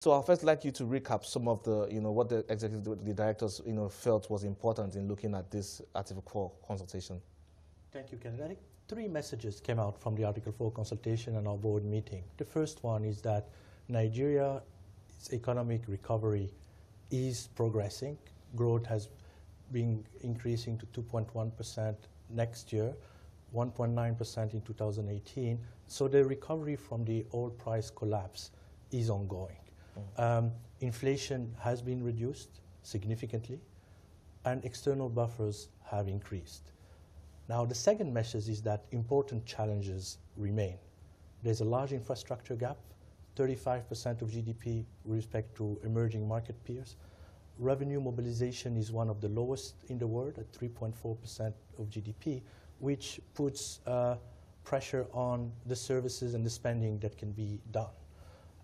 So I'd first like you to recap some of the, what the the directors, felt was important in looking at this Article 4 consultation. Thank you, Kenneth. I think 3 messages came out from the Article 4 consultation and our board meeting. The first one is that Nigeria's economic recovery is progressing. Growth has been increasing to 2.1% next year, 1.9% in 2018. So the recovery from the oil price collapse is ongoing. Inflation has been reduced significantly, and external buffers have increased. Now, the second message is that important challenges remain. There's a large infrastructure gap, 35% of GDP with respect to emerging market peers. Revenue mobilization is one of the lowest in the world at 3.4% of GDP, which puts pressure on the services and the spending that can be done.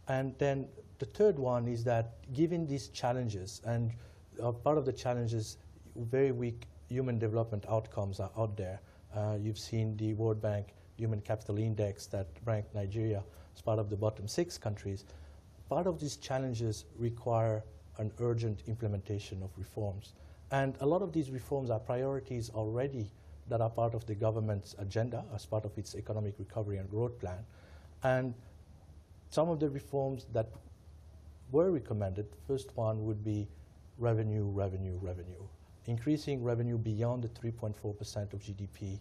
And then the third one is that given these challenges, and part of the challenges, very weak human development outcomes are out there. You've seen the World Bank Human Capital Index that ranked Nigeria as part of the bottom 6 countries. Part of these challenges require an urgent implementation of reforms. And a lot of these reforms are priorities already that are part of the government's agenda as part of its economic recovery and growth plan. And some of the reforms that were recommended, first one would be revenue. Increasing revenue beyond the 3.4% of GDP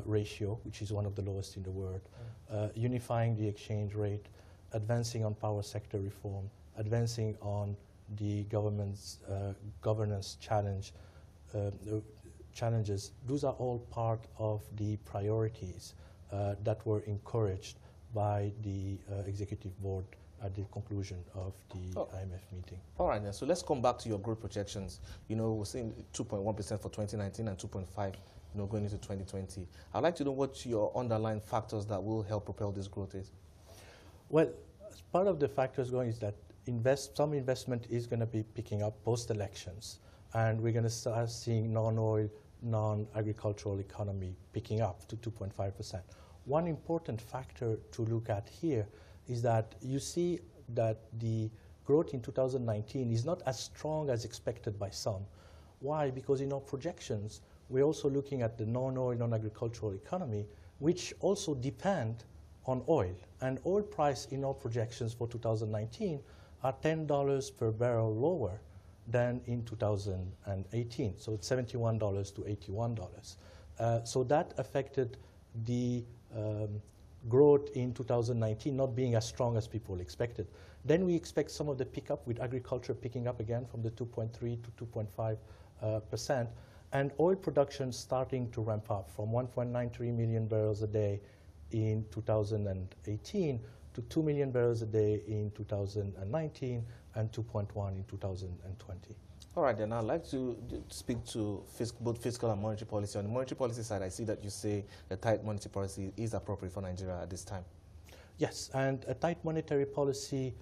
ratio, which is one of the lowest in the world, unifying the exchange rate, advancing on power sector reform, advancing on the government's governance challenges. Those are all part of the priorities that were encouraged by the executive board at the conclusion of the IMF meeting. All right, then. So let's come back to your growth projections. We're seeing 2.1% for 2019 and 2.5%, going into 2020. I'd like to know what your underlying factors that will help propel this growth is. Well, part of the factors going is that some investment is going to be picking up post-elections, and we're going to start seeing non-oil, non-agricultural economy picking up to 2.5%. One important factor to look at here is that you see that the growth in 2019 is not as strong as expected by some. Why? Because in our projections, we're also looking at the non-oil, non-agricultural economy, which also depend on oil. And oil price in our projections for 2019 are $10 per barrel lower than in 2018. So it's $71 to $81. So that affected the growth in 2019 not being as strong as people expected. Then we expect some of the pickup with agriculture picking up again from the 2.3 to 2.5%, and oil production starting to ramp up from 1.93 million barrels a day in 2018 to 2 million barrels a day in 2019 and 2.1 in 2020. All right, then I'd like to speak to both fiscal and monetary policy. On the monetary policy side, I see that you say a tight monetary policy is appropriate for Nigeria at this time. Yes, and a tight monetary policy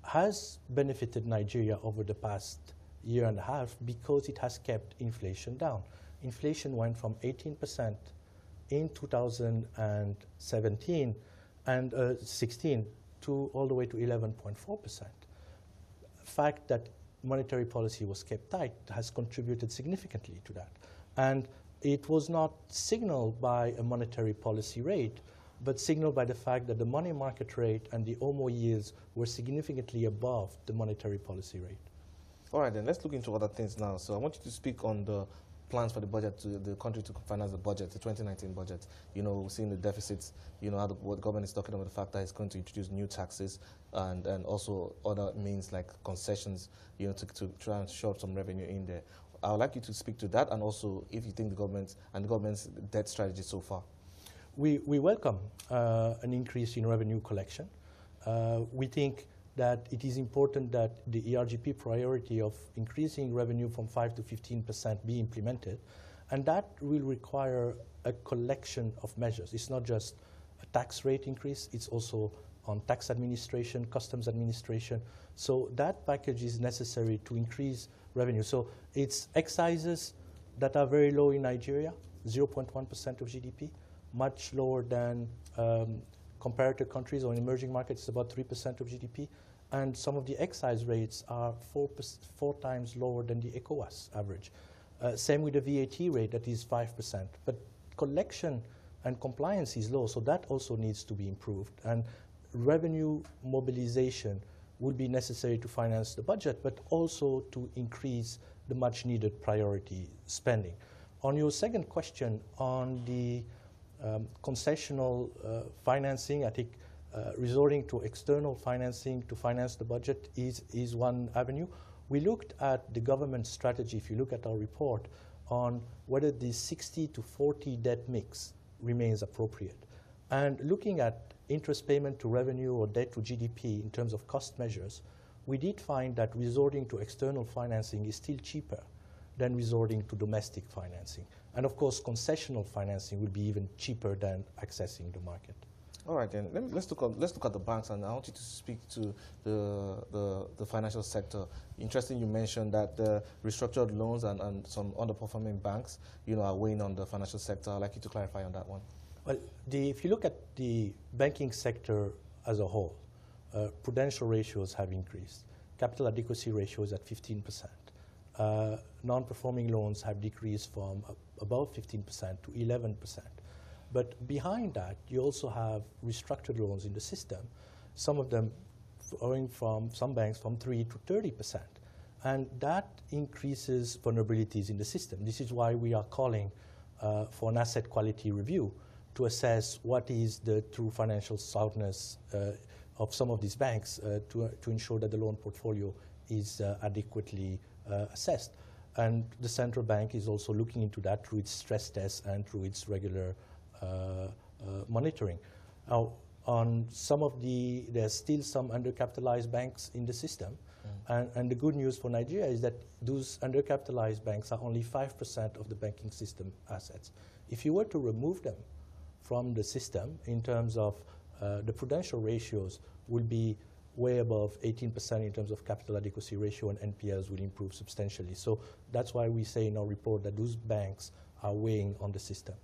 has benefited Nigeria over the past year and a half because it has kept inflation down. Inflation went from 18% in 2017 and 16 to all the way to 11.4%. Fact that monetary policy was kept tight has contributed significantly to that. And it was not signaled by a monetary policy rate, but signaled by the fact that the money market rate and the OMO yields were significantly above the monetary policy rate. All right, then let's look into other things now. So I want you to speak on the plans for the budget, the country to finance the budget, the 2019 budget. Seeing the deficits, how what the government is talking about the fact that it's going to introduce new taxes and also other means like concessions, to try and shore up some revenue in there. I would like you to speak to that, and also if you think the government's debt strategy so far. We welcome an increase in revenue collection. We think that it is important that the ERGP priority of increasing revenue from 5 to 15% be implemented, and that will require a collection of measures. It's not just a tax rate increase, it's also on tax administration, customs administration. So that package is necessary to increase revenue. So it's excises that are very low in Nigeria, 0.1% of GDP, much lower than comparative countries or in emerging markets, about 3% of GDP. and some of the excise rates are 4 times lower than the ECOWAS average. Same with the VAT rate, that is 5%. But collection and compliance is low, so that also needs to be improved. And revenue mobilization will be necessary to finance the budget, but also to increase the much needed priority spending. On your second question on the concessional financing, I think resorting to external financing to finance the budget is one avenue. We looked at the government strategy, if you look at our report, on whether the 60 to 40 debt mix remains appropriate. And looking at interest payment to revenue or debt to GDP in terms of cost measures, we did find that resorting to external financing is still cheaper than resorting to domestic financing. And of course, concessional financing will be even cheaper than accessing the market. All right, then let's look at the banks, and I want you to speak to the financial sector. Interesting, you mentioned that the restructured loans and some underperforming banks, are weighing on the financial sector. I'd like you to clarify on that one. Well, if you look at the banking sector as a whole, prudential ratios have increased. Capital adequacy ratio is at 15%. Non-performing loans have decreased from above 15% to 11%. But behind that, you also have restructured loans in the system, some of them going from some banks from 3 to 30%. And that increases vulnerabilities in the system. This is why we are calling for an asset quality review to assess what is the true financial soundness of some of these banks to ensure that the loan portfolio is adequately assessed. And the central bank is also looking into that through its stress tests and through its regular monitoring. Now, on some of there's still some undercapitalized banks in the system. And the good news for Nigeria is that those undercapitalized banks are only 5% of the banking system assets. If you were to remove them from the system in terms of the prudential ratios will be way above 18% in terms of capital adequacy ratio, and NPLs will improve substantially. So that's why we say in our report that those banks are weighing on the system.